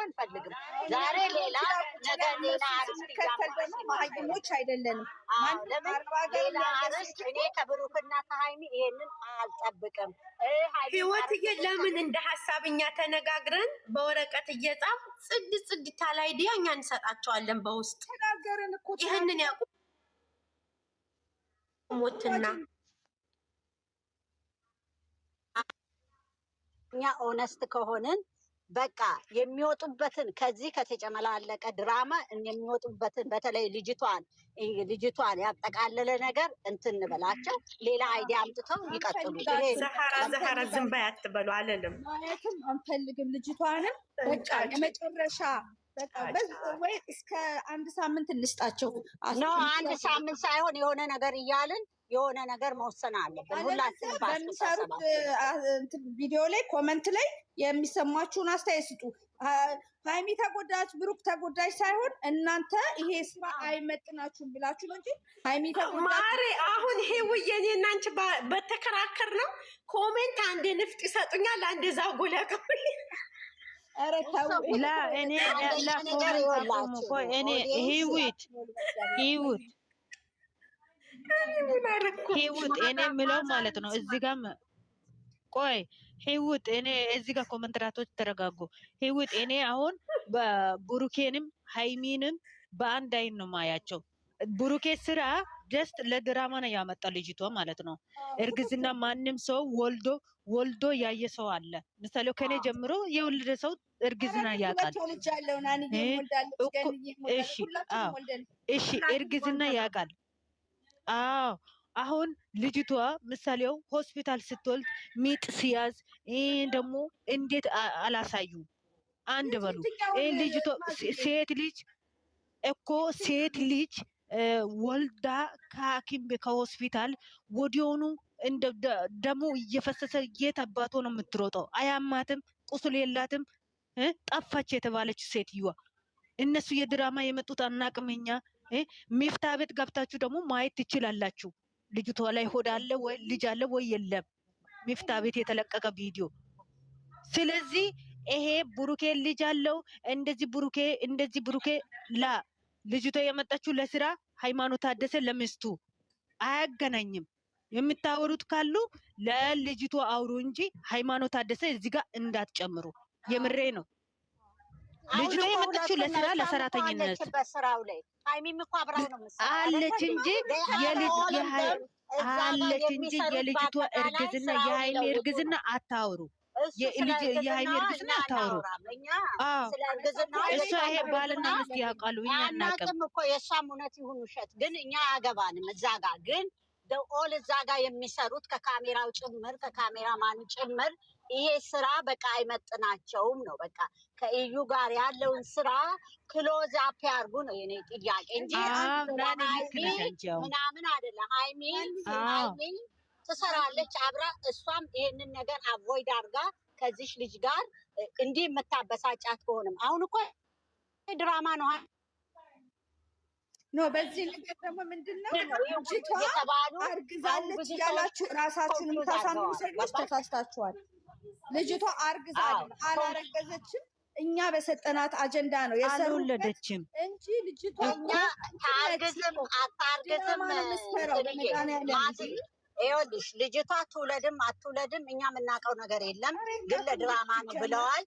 አንፈልግም። ዛሬ ሌላ ነገ ሌላ አርስት ከተደሞ ማይሞች አይደለንም። ሌላ አርስት እኔ ከብሩክና ከሃይሚ ይሄንን አልጠብቅም። ህይወትዬ ለምን እንደ ሀሳብኛ ተነጋግረን በወረቀት እየጻፍ ጽድ ታላይ ዲያ እኛ እንሰጣቸዋለን በውስጥ ተናገርን እኮ ይሄንን ያቁሙትና እኛ ኦነስት ከሆንን በቃ የሚወጡበትን ከዚህ ከተጨመላለቀ ድራማ የሚወጡበትን በተለይ ልጅቷን ያጠቃለለ ነገር እንትን እንበላቸው። ሌላ አይዲያ አምጥተው ይቀጥሉ። ዘሃራ ዝም በይ አትበሉ አለልም ማለትም አንፈልግም። ልጅቷንም በቃ የመጨረሻ በቃ ወይ እስከ 1 ሳምንት እንስጣቸው። ነው 1 ሳምንት ሳይሆን የሆነ ነገር እያልን የሆነ ነገር መወሰን አለብን። ሁላችንም በሚሰሩት ቪዲዮ ላይ ኮመንት ላይ የሚሰማችሁን አስተያየት ስጡ። ሃይሚ ተጎዳች፣ ብሩክ ተጎዳች ሳይሆን እናንተ ይሄ ስራ አይመጥናችሁም ብላችሁ ነው እንጂ ሃይሚ ተጎዳች ማሪ። አሁን ይሄ ወየኔ እናንቺ በተከራከር ነው ኮሜንት አንድ ንፍጥ ይሰጡኛል፣ አንድ ዛጎለቀ ላ እኔ ላ እኔ ህይወት እኔ የምለው ማለት ነው። እዚህ ጋር ቆይ ህይወት እኔ እዚህ ጋር ኮመንትራቶች ተረጋጉ። ህይወት እኔ አሁን በቡሩኬንም ሃይሚንም በአንድ አይን ነው ማያቸው። ቡሩኬ ስራ ጀስት ለድራማ ነው ያመጣ ልጅቷ ማለት ነው። እርግዝና ማንም ሰው ወልዶ ያየ ሰው አለ። ምሳሌ ከኔ ጀምሮ የወለደ ሰው እርግዝና ያውቃል። እሺ እርግዝና ያውቃል። አዎ አሁን ልጅቷ ምሳሌው ሆስፒታል ስትወልድ ሚጥ ሲያዝ ደግሞ እንዴት አላሳዩ አንድ በሉ። ልጅቷ ሴት ልጅ ወልዳ ከሐኪም ከሆስፒታል ወዲያውኑ እንደ ደሙ እየፈሰሰ የት አባቶ ነው የምትሮጠው? አያማትም? ቁስል የላትም? ጠፋች የተባለች ሴትዮዋ እነሱ የድራማ የመጡት አናቅምኛ። ሚፍታ ቤት ገብታችሁ ደግሞ ማየት ትችላላችሁ። ልጅቷ ላይ ሆድ አለ ወይ ልጅ አለ ወይ የለም? ሚፍታ ቤት የተለቀቀ ቪዲዮ። ስለዚህ ይሄ ቡሩኬ ልጅ አለው እንደዚህ ቡሩኬ ላ ልጅቷ የመጣችው ለስራ ሃይማኖት ታደሰ ለሚስቱ አያገናኝም። የምታወሩት ካሉ ለልጅቷ አውሩ እንጂ ሃይማኖት ታደሰ እዚህ ጋር እንዳትጨምሩ። የምሬ ነው። ልጅቷ የመጣችው ለስራ ለሰራተኝነት በስራው ላይ ሃይሚም እኮ አብራው ነው አለች እንጂ የልጅቷ እርግዝና የሃይሚ እርግዝና አታውሩ። የሃይሚ እርግዝና አታውሩ። እሷ ይሄ ባልና ሚስት ያውቃሉ። እኛ እናቅም እኮ የእሷም እውነት ይሁን ውሸት ግን እኛ አያገባንም። እዛ ጋር ግን ኦል እዛ ጋር የሚሰሩት ከካሜራው ጭምር ከካሜራማኑ ጭምር ይሄ ስራ በቃ አይመጥናቸውም ነው። በቃ ከኢዩ ጋር ያለውን ስራ ክሎዝ አፕ ያርጉ ነው የኔ ጥያቄ እንጂ ምናምን አይደለም። ሃይሚ ትሰራለች አብራ። እሷም ይሄንን ነገር አቮይድ አርጋ ከዚሽ ልጅ ጋር እንዲህ የምታበሳጫት ከሆነም አሁን እኮ ድራማ ነው ኖ በዚህ ነገር ደግሞ ምንድነው ልጅቷ አርግዛለች ያላችሁ ራሳችሁን የምታሳምኑ ሰዎች ተሳስታችኋል። ልጅቷ አርግዛለች አላረገዘችም። እኛ በሰጠናት አጀንዳ ነው የሰሩለደችም እንጂ ልጅቷ ታርግዝም አታርግዝም ይኸውልሽ ልጅቷ ትውለድም አትውለድም እኛ የምናውቀው ነገር የለም። ግን ለድራማ ነው ብለዋል።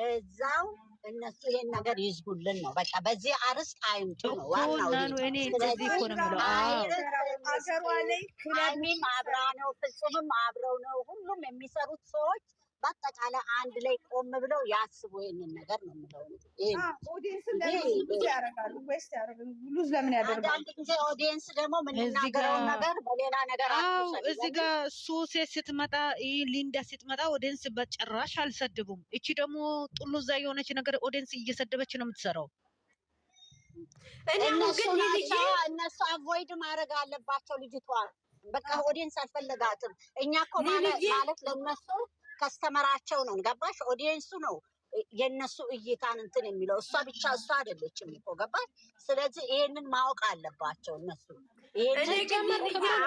እዛው እነሱ ይሄን ነገር ይዝጉልን ነው በቃ። በዚህ አርስት አይምጡ ነው ዋናው። እኔ እንደዚህ እኮ ነው የምለው። አገሯ ላይ ሃይሚም አብራ ነው፣ ፍጹምም አብረው ነው። ሁሉም የሚሰሩት ሰዎች በአጠቃላይ አንድ ላይ ቆም ብለው ያስቡ ይሄንን ነገር ነው የምለው። ኦዲየንስ ያደርጋሉ ወይስ ሉዝ ለምን ያደርጋሉ? አንዳንድ ጊዜ ኦዲየንስ ደግሞ የምንናገረው ነገር በሌላ ነገር አትሰልም። እዚህ ጋር ሱሴ ስትመጣ ሊንዳ ስትመጣ ኦዲየንስ በጭራሽ አልሰድቡም። እቺ ደግሞ ጥሉዛ የሆነች ነገር ኦዲየንስ እየሰደበች ነው የምትሰራው። እነሱ አቮይድ ማድረግ አለባቸው ልጅቷን። በቃ ኦዲየንስ አልፈለጋትም። እኛ እኮ ማለት ለነሱ ከስተመራቸው ነው። ገባሽ? ኦዲየንሱ ነው የነሱ እይታን እንትን የሚለው። እሷ ብቻ እሷ አይደለችም እኮ ገባሽ? ስለዚህ ይሄንን ማወቅ አለባቸው እነሱ።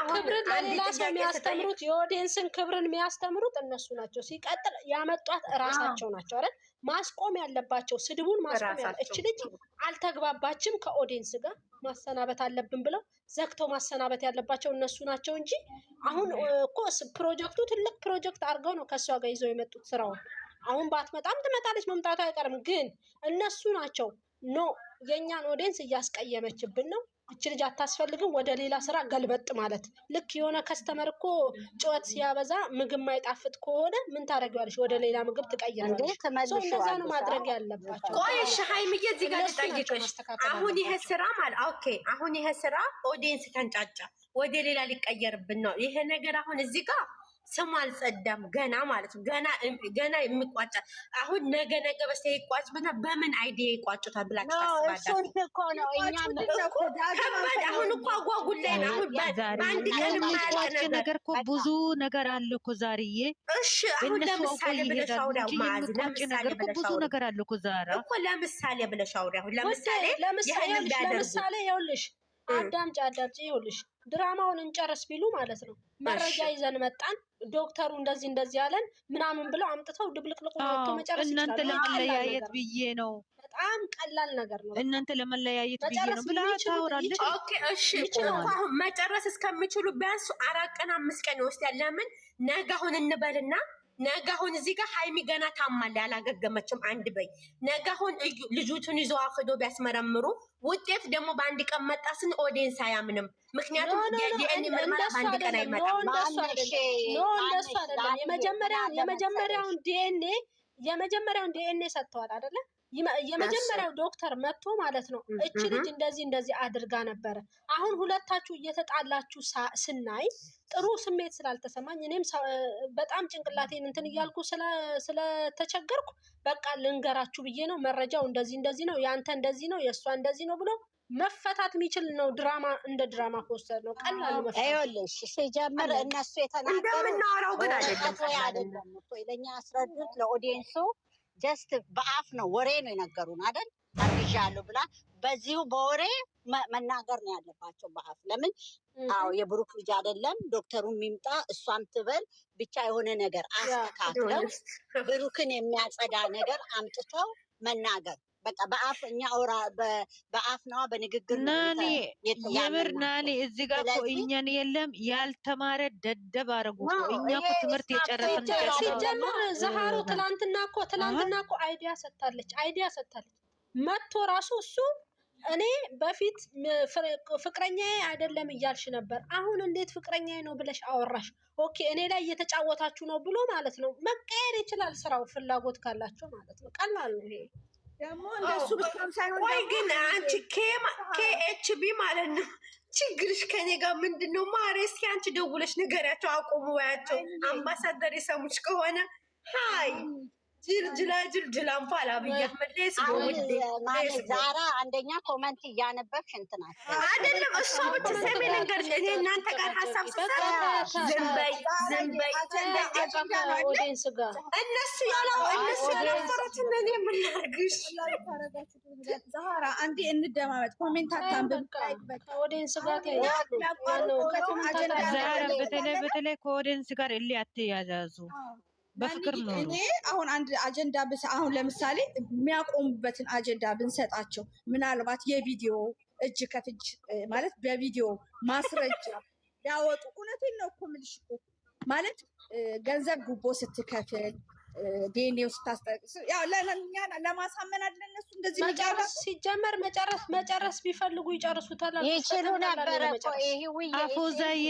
ክብርን ለሌላ ሰው የሚያስተምሩት የኦዲየንስን ክብርን የሚያስተምሩት እነሱ ናቸው። ሲቀጥል ያመጧት እራሳቸው ናቸው አይደል? ማስቆም ያለባቸው ስድቡን ማስቆም ያለ እች ልጅ አልተግባባችም ከኦዲየንስ ጋር ማሰናበት አለብን ብለው ዘግተው ማሰናበት ያለባቸው እነሱ ናቸው እንጂ አሁን እኮ ፕሮጀክቱ ትልቅ ፕሮጀክት አድርገው ነው ከእሷ ጋር ይዘው የመጡት ስራውን። አሁን ባትመጣም ትመጣለች፣ መምጣቱ አይቀርም። ግን እነሱ ናቸው ኖ የእኛን ኦዲየንስ እያስቀየመችብን ነው፣ እች ልጅ አታስፈልግም፣ ወደ ሌላ ስራ ገልበጥ ማለት። ልክ የሆነ ከስተመር እኮ ጭወት ሲያበዛ ምግብ ማይጣፍጥ ከሆነ ምን ታደርጊዋለሽ? ወደ ሌላ ምግብ ትቀይራለሽ። እንደዛ ነው ማድረግ ያለባቸው። ቆይ እሺ ሀይሚዬ እዚህ ጋር ልጠይቅሽ። አሁን ይሄ ስራ ማለት ኦኬ፣ አሁን ይሄ ስራ ኦዲየንስ ተንጫጫ፣ ወደ ሌላ ሊቀየርብን ነው ይሄ ነገር። አሁን እዚህ ጋር ስሙ አልጸዳም ገና ማለት ነው። ገና የሚቋጫ አሁን ነገ በስቲያ ይቋጭ ብና በምን አይዲያ ይቋጩታል ብላችሁ ታስባላችሁ? አሁን እኮ አጓጉል ላይ ነው። አሁን በአንድ ቀን የሚቋጭ ነገር እኮ ብዙ ነገር አለ እኮ ዛሬዬ። እሺ አሁን ለምሳሌ ብለሽ አውሪ። ማዝ ለምሳሌ ብለሽ ብዙ ነገር አለ እኮ ዛሬ እኮ ለምሳሌ ብለሽ አውሪ። አሁን ለምሳሌ ይኸውልሽ አዳምጪ ይኸውልሽ ድራማውን እንጨርስ ቢሉ ማለት ነው መረጃ ይዘን መጣን ዶክተሩ እንደዚህ ያለን ምናምን ብለው አምጥተው ድብልቅልቁ ወጥቶ መጨረስ ይችላል። እናንተ ለመለያየት ብዬ ነው፣ በጣም ቀላል ነገር ነው። እናንተ ለመለያየት ብዬ ነው ብላ ታወራለች። ኦኬ እሺ፣ አሁን መጨረስ እስከሚችሉ ቢያንስ 4 ቀን 5 ቀን ይወስዳል። ለምን ነገ አሁን እንበልና ነገ አሁን እዚህ ጋር ሀይሚ ገና ታማለ ያላገገመችም አንድ በይ ነገ አሁን ልጁቱን ይዞ አፍዶ ቢያስመረምሩ ውጤት ደግሞ በአንድ ቀን መጣ ስን ኦዲየንስ አያምንም። ምክንያቱም የዲኤንኤ ምርመራ በአንድ ቀን አይመጣም። እንደሱ አይደለም። የመጀመሪያውን ዲኤንኤ ሰጥተዋል አይደለ? የመጀመሪያው ዶክተር መጥቶ ማለት ነው እች ልጅ እንደዚህ አድርጋ ነበረ። አሁን ሁለታችሁ እየተጣላችሁ ስናይ ጥሩ ስሜት ስላልተሰማኝ እኔም በጣም ጭንቅላቴን እንትን እያልኩ ስለተቸገርኩ በቃ ልንገራችሁ ብዬ ነው። መረጃው እንደዚህ ነው፣ ያንተ እንደዚህ ነው፣ የእሷ እንደዚህ ነው ብሎ መፈታት የሚችል ነው። ድራማ እንደ ድራማ ፖስተር ነው። ቀላል ነው። ይኸውልሽ ሲጀምር እነሱ እንደምናወራው ግን አይደለም እኮ ለኛ አስረዱት ለኦዲየንሱ ጀስት በአፍ ነው ወሬ ነው የነገሩን አይደል? አርግዣለሁ ብላ በዚሁ በወሬ መናገር ነው ያለባቸው በአፍ። ለምን አዎ የብሩክ ልጅ አይደለም ዶክተሩ የሚምጣ እሷም ትበል ብቻ የሆነ ነገር አስተካክለው ብሩክን የሚያጸዳ ነገር አምጥተው መናገር በቃ በአፍ እኛ አውራ በአፍ ነው በንግግር ናኒ የምር ናኒ እዚህ ጋር እኮ እኛን የለም ያልተማረ ደደብ አረጉ እኮ እኛ እኮ ትምህርት የጨረሰን ሲጀምር ዘሃሩ ትላንትና እኮ አይዲያ ሰጥታለች መጥቶ ራሱ እሱ እኔ በፊት ፍቅረኛዬ አይደለም እያልሽ ነበር፣ አሁን እንዴት ፍቅረኛዬ ነው ብለሽ አወራሽ? ኦኬ እኔ ላይ እየተጫወታችሁ ነው ብሎ ማለት ነው። መቀየር ይችላል ስራው ፍላጎት ካላቸው ማለት ነው። ቀላል ነው ይሄ ደግሞ እንደሱ ብቻም ሳይሆን ወይ ግን አንቺ KHB ማለት ነው ችግርሽ ከኔ ጋር ምንድነው? ማሬ እስኪ አንቺ ደውለሽ ንገሪያቸው አቆሙ ወያቸው አምባሳደር የሰሙሽ ከሆነ ሃይ ጅልጅላጅል አንፋላ ብያት መለስ ዛራ አንደኛ ኮመንት እያነበብሽ እንትናት አይደለም እሷ ብቻ ሰሚ ነገር እኔ እናንተ ጋር ሀሳብ ስሰራ ዝንበይ ኦዲየንስ ጋር እነሱ ያላፈሩት እኔ ምን ላድርግሽ? ዛራ አንዴ እንደማመጥ ኮሜንት አታንብብ። ኦዲየንስ ጋር በተለይ ከኦዲየንስ ጋር እልህ አትያዛዙ። በፍቅር ነው። እኔ አሁን አንድ አጀንዳ አሁን ለምሳሌ የሚያቆሙበትን አጀንዳ ብንሰጣቸው ምናልባት የቪዲዮ እጅ ከፍጅ ማለት በቪዲዮ ማስረጃ ያወጡ። እውነቴን ነው እኮ የምልሽ እኮ ማለት ገንዘብ ጉቦ ስትከፍል ዴኔው ስታስጠቅስ ያው ለማሳመን አይደል እነሱ እንደዚህ መጨረስ ሲጀመር መጨረስ ቢፈልጉ ይጨርሱታል። ይችሉ ነበር እኮ ይሄ አፎዛዬ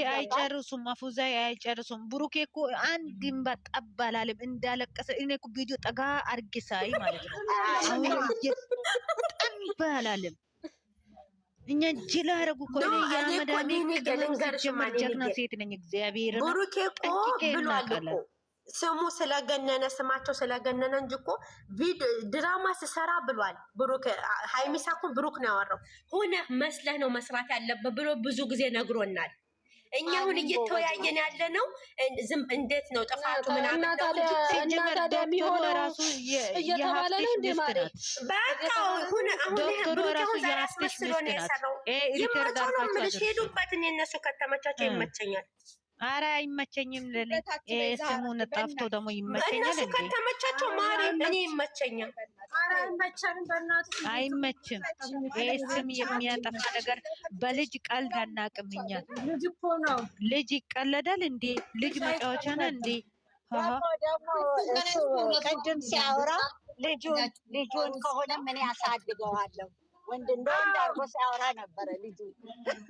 አይጨርሱም። ብሩኬ እኮ አንድም በጠብ አላለም እንዳለቀሰ እኔ እኮ ቪዲዮ ጠጋ አድርጌ ሳይ ማለት ነው ጠብ አላለም። እኛ ጅል አደረጉ እኮ ያመዳኔ ጀግና ሴት ነኝ እግዚአብሔር ብሩኬ እኮ ብሏል እኮ ስሙ ስለገነነ ስማቸው ስለገነነ እንጂ እኮ ድራማ ስሰራ ብሏል። ብሩክ ሃይሚሳ እኮ ብሩክ ነው ያወራው። ሆነ መስለህ ነው መስራት ያለበት ብሎ ብዙ ጊዜ ነግሮናል። እኛ አሁን እየተወያየን ያለ ነው ዝም እንዴት ነው ጥፋቱ ምናምን ነው ራሱ እየተባለ ነው እንደ ማለት በቃ ሆነ አሁን ብሩክ አሁን ዛሬ አስመስሎ ነው የሰራው። ይመጣው ነው የምልሽ ሄዱበት። እኔ እነሱ ከተመቻቸው ይመቸኛል። ኧረ አይመቸኝም። ለኔ ስሙን ጠፍቶ ደግሞ ይመቸኛል እነሱ ከተመቻቸው ማሪ እኔ ይመቸኛል። አይመችም። ይሄ ስም የሚያጠፋ ነገር በልጅ ቀልድ አናቅም እኛ። ልጅ ይቀለዳል እንዴ? ልጅ መጫወቻ ነው እንዴ? ደግሞ እሱ ቅድም ሲያወራ ልጁን ከሆነ ምን ያሳድገዋለሁ ወንድ እንደ ወንድ አድርጎ ሲያወራ ነበረ።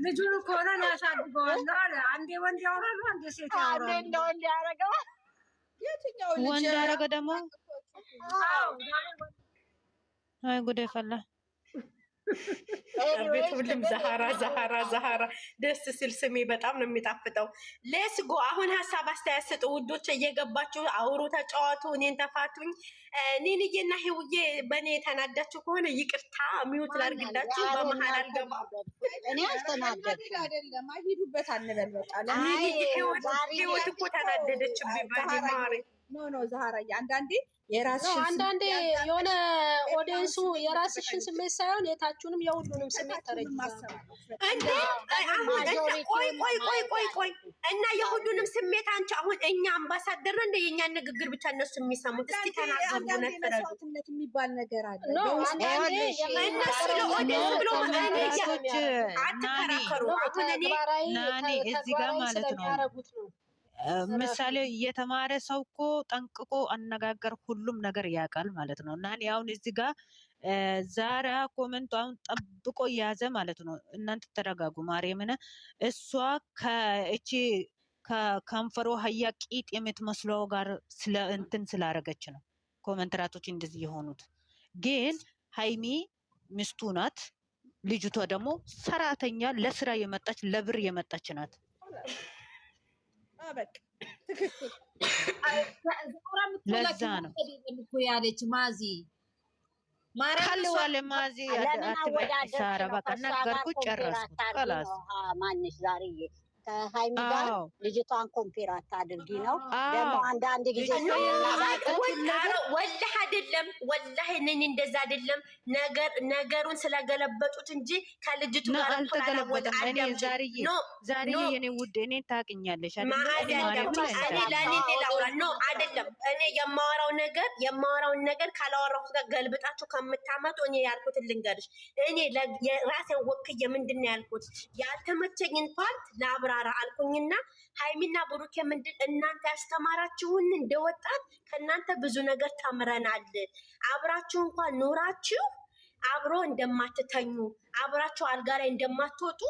ልጁን ከሆነ ያሳድገዋለሁ አለ። አንዴ ወንድ ያወራሉ፣ አንዴ ሴት ያወራሉ። እንደ ወንድ ያደረገው የትኛው ልጅ ወንድ ያደረገ ደግሞ አይ ጉዴ ፈላ። ቤት ሁሉም ዛሃራ ደስ ሲል ስሜ በጣም ነው የሚጣፍጠው። ሌስ ጎ አሁን ሀሳብ አስተያየት ስጡ ውዶች፣ እየገባችሁ አውሩ፣ ተጫዋቱ፣ እኔን ተፋቱኝ። ኒንዬና ሄውዬ በእኔ የተናዳችሁ ከሆነ ይቅርታ ሚውት ላድርግላችሁ። በመሀል አልገባም። እኔ አልተናደድኩም። አይደለም አይሄዱበት አንበል። በቃ ህይወት እኮ ተናደደችብኝ በማሪ ኖ ዛሃራዬ አንዳንዴ የራስሽን አንዳንዴ የሆነ ኦዲየንሱ የራስሽን ስሜት ሳይሆን የታችሁንም የሁሉንም ስሜት ተረጅማል እንዴ። ቆይ እና የሁሉንም ስሜት አንቺ አሁን እኛ አምባሳደር እንደ የእኛን ንግግር ብቻ እነሱ የሚሰሙት እስቲ ተናገሩ። መስዋዕትነት የሚባል ነገር አለ። እነሱ ለኦዲየንስ ብሎ አትከራከሩ። አሁን እኔ እዚህ ጋር ማለት ነው ምሳሌ የተማረ ሰው እኮ ጠንቅቆ አነጋገር ሁሉም ነገር ያውቃል ማለት ነው። እና እኔ አሁን እዚህ ጋር ዛሬ ኮመንቱ አሁን ጠብቆ የያዘ ማለት ነው። እናንተ ተረጋጉ። ማርያምን እሷ ከእቺ ከከንፈሮ ሀያ ቂጥ የምትመስለው ጋር ስለ እንትን ስላረገች ነው ኮመንትራቶች እንደዚህ የሆኑት። ግን ሀይሚ ሚስቱ ናት። ልጅቷ ደግሞ ሰራተኛ ለስራ የመጣች ለብር የመጣች ናት። ለዛ ነው ያለች ማዚ ካልዋለ ማዚ ሳራ በቃ ነገርኩ፣ ጨረስኩ። خلاص ማንሽ ዛሬ ከሀይሚ ጋር ልጅቷን ኮምፔር አታድርጊ ነው። ደግሞ አንዳንድ ጊዜ ወላሂ አይደለም ወላሂ እኔ እንደዛ አይደለም። ነገሩን ስለገለበጡት እንጂ ከልጅቱ ጋር አልተገለበጠም። እኔ ዛሬ የኔ ውድ እኔ ታውቂኛለሽ አይደለም። እኔ የማወራውን ነገር ካላወራሁት ጋር ገልብጣችሁ ከምታመጡ እኔ ያልኩትን ልንገርሽ። እኔ የራሴን ወክዬ ምንድን ነው ያልኩት? ያልተመቸኝን ፓርት ለአብራ አልኩኝና ሀይሚና ብሩኬ ምንድን እናንተ ያስተማራችሁን እንደወጣት ከእናንተ ብዙ ነገር ተምረናል። አብራችሁ እንኳን ኖራችሁ አብሮ እንደማትተኙ አብራችሁ አልጋ ላይ እንደማትወጡ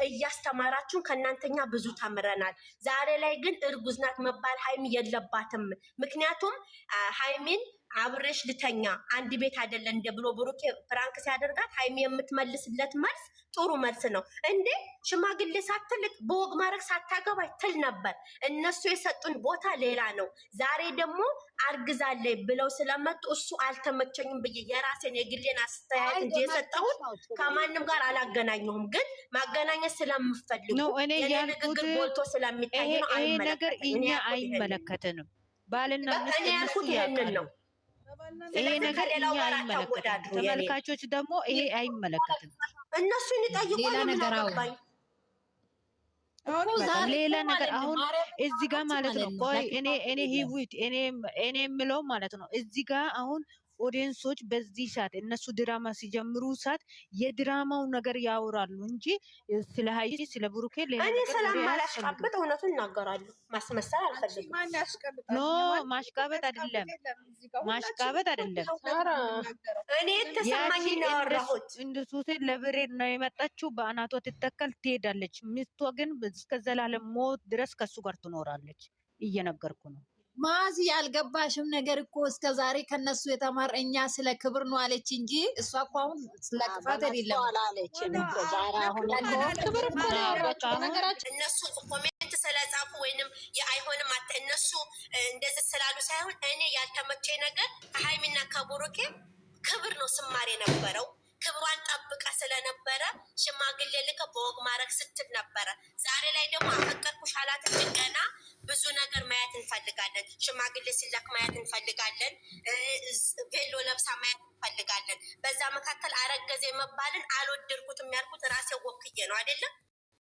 እያስተማራችሁን ከእናንተኛ ብዙ ተምረናል። ዛሬ ላይ ግን እርጉዝ ናት መባል ሀይሚ የለባትም። ምክንያቱም ሀይሚን አብሬሽ ልተኛ አንድ ቤት አይደለም እንደ ብሎ ብሩኬ ፍራንክ ሲያደርጋት ሀይሚ የምትመልስለት መልስ ጥሩ መልስ ነው። እንዴ ሽማግሌ ሳትልቅ በወግ ማድረግ ሳታገባይ ትል ነበር። እነሱ የሰጡን ቦታ ሌላ ነው። ዛሬ ደግሞ አርግዛለች ብለው ስለመጡ እሱ አልተመቸኝም ብዬ የራሴን የግሌን አስተያየት እንጂ የሰጠሁት ከማንም ጋር አላገናኘሁም። ግን ማገናኘት ስለምፈልግ የንግግር ቦልቶ ስለሚታይ ነው። ይሄ ነገር እኛ አይመለከትንም። ባልና ሚስት ያልኩት ይሄንን ነው። ይሄ ነገር እኛ አይመለከትም። ተመልካቾች ደግሞ ይሄ አይመለከትም። እነሱን ይጠይቁ። ሌላ ነገር ሌላ ነገር አሁን እዚህ ጋር ማለት ነው። ቆይ እኔ ህይወት እኔ የምለው ማለት ነው እዚህ ጋር አሁን ኦዲየንሶች በዚህ ሰዓት እነሱ ድራማ ሲጀምሩ ሰዓት የድራማው ነገር ያወራሉ እንጂ ስለ ሀይሚ ስለ ብሩኬ እኔ ስለማላሽቃበጥ እውነቱን ይናገራሉ። ማስመሰል አልፈልግም። ኖ ማሽቃበጥ አይደለም፣ ማሽቃበጥ አይደለም። እኔ የተሰማኝ ነው ያወራሁት። እንደሱ ለብሬ ነው የመጣችው። በአናቷ ትተከል ትሄዳለች። ሚስቷ ግን እስከ ዘላለም ሞት ድረስ ከሱ ጋር ትኖራለች። እየነገርኩ ነው። ማዚ ያልገባሽም ነገር እኮ እስከ ዛሬ ከነሱ የተማር እኛ ስለ ክብር ነው አለች እንጂ እሷ እኮ አሁን ስለ ክፋት አይደለም አላለችም። እነሱ ኮሜንት ስለጻፉ ወይንም የአይሆንም እነሱ እንደዚህ ስላሉ ሳይሆን እኔ ያልተመቸኝ ነገር ከሀይሚና ከብሩኬ ክብር ነው ስማር የነበረው። ክብሯን ጠብቃ ስለነበረ ሽማግሌ ልከ በወግ ማድረግ ስትል ነበረ። ዛሬ ላይ ደግሞ አፈቀርኩሽ አላት። ገና ብዙ ነገር ማየት እንፈልጋለን። ሽማግሌ ሲላክ ማየት